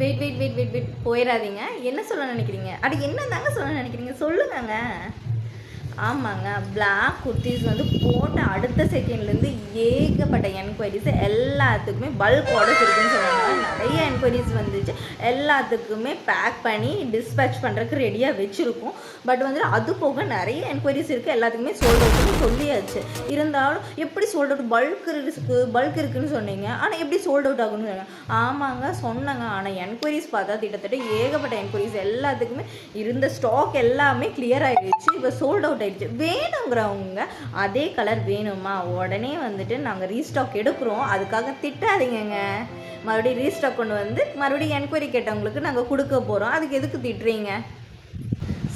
Wait போயிடாதீங்க. என்ன சொல்ல நினைக்கிறீங்க? அட என்ன தாங்க சொல்ல நினைக்கிறீங்க சொல்லுங்கங்க. ஆமாங்க, பிளாக் குர்த்திஸ் வந்து போட்ட அடுத்த செகண்ட்லேருந்து ஏகப்பட்ட என்கொயரிஸ், எல்லாத்துக்குமே பல்க் ஆர்டர்ஸ் இருக்குன்னு சொன்னாங்க. நிறைய என்கொயரிஸ் வந்துச்சு. எல்லாத்துக்குமே பேக் பண்ணி டிஸ்பேச் பண்ணுறதுக்கு ரெடியாக வச்சுருக்கோம். பட் வந்து அது போக நிறைய என்கொயரிஸ் இருக்குது. எல்லாத்துக்குமே சோல்ட் அவுட்னு சொல்லியாச்சு. இருந்தாலும் எப்படி சோல்ட் அவுட் பல்க் இருக்குன்னு சொன்னீங்க, ஆனால் எப்படி சோல்ட் அவுட் ஆகுன்னு சொன்னாங்க. ஆமாங்க சொன்னாங்க, ஆனால் என்கொயரிஸ் பார்த்தா கிட்டத்தட்ட ஏகப்பட்ட என்கொயரிஸ், எல்லாத்துக்குமே இருந்த ஸ்டாக் எல்லாமே கிளியர் ஆகிடுச்சு. இப்போ சோல்ட் அவுட் ஆயிடுச்சு. வேணுங்கிறவங்க அதே கலர் வேணுமா, உடனே வந்துட்டு நாங்கள் ரீஸ்டாக் எடுக்கிறோம். அதுக்காக திட்டாதீங்க. மறுபடியும் ரீஸ்டாக் கொண்டு வந்து மறுபடியும் என்கொயரி கேட்டவங்களுக்கு நாங்கள் கொடுக்க போகிறோம். அதுக்கு எதுக்கு திட்டுறீங்க?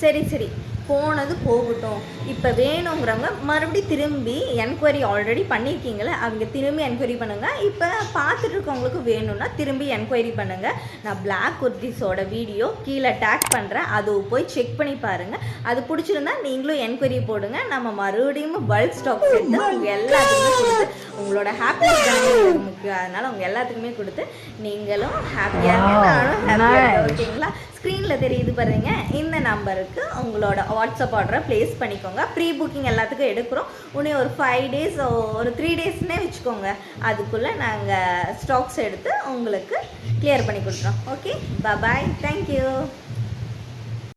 சரி போனது போகட்டும். இப்போ வேணுங்கிறவங்க மறுபடியும் திரும்பி என்கொயரி ஆல்ரெடி பண்ணியிருக்கீங்களே, அவங்க திரும்பி என்கொயரி பண்ணுங்கள். இப்போ பார்த்துட்டு இருக்கவங்களுக்கு வேணும்னா திரும்பி என்கொயரி பண்ணுங்கள். நான் பிளாக் குர்த்திஸோட வீடியோ கீழே டேக் பண்ணுறேன், அது போய் செக் பண்ணி பாருங்கள். அது பிடிச்சிருந்தா நீங்களும் என்கொயரி போடுங்க. நம்ம மறுபடியும் பல்க் ஸ்டாக் எடுத்து உங்கள் எல்லாத்துக்குமே கொடுத்து உங்களோட ஹாப்பினஸ் முக்கியம். அதனால் உங்கள் எல்லாத்துக்குமே கொடுத்து நீங்களும் ஹாப்பியாக இருங்க, நானும் ஹாப்பியாக. ஓகேங்களா? ஸ்க்ரீனில் தெரியுது பாருங்க, இந்த நம்பருக்கு உங்களோட வாட்ஸ்அப் ஆர்டரை ப்ளேஸ் பண்ணிக்கோங்க. ப்ரீ புக்கிங் எல்லாத்துக்கும் எடுக்கிறோம். இன்னும் ஒரு 5 days ஒரு 3 daysனே வச்சுக்கோங்க. அதுக்குள்ளே நாங்கள் ஸ்டாக்ஸ் எடுத்து உங்களுக்கு கிளியர் பண்ணி கொடுத்துறோம். ஓகே, பாய், தேங்க்யூ.